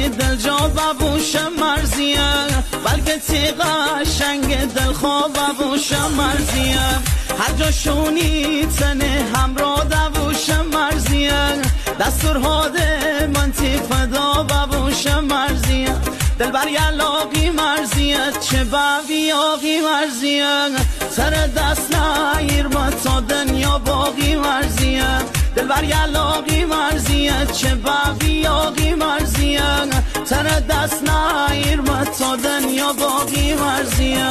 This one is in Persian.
تی دل جا ببوش مرزیه بلکه تی قشنگ دل خواب ببوش مرزیه هر جا شونی تنه همراه دبوش مرزیه دستور هاده من تی فدا ببوش مرزیه دل بر یلاقی مرزیه چه باقی آقی مرزیه سر دست نایر ما تا دنیا باقی مرزیه دل بر یلاقی مرزیه چه باقی آقی مرزیه سر دست نایر ما تا دنیا باقی مرزیه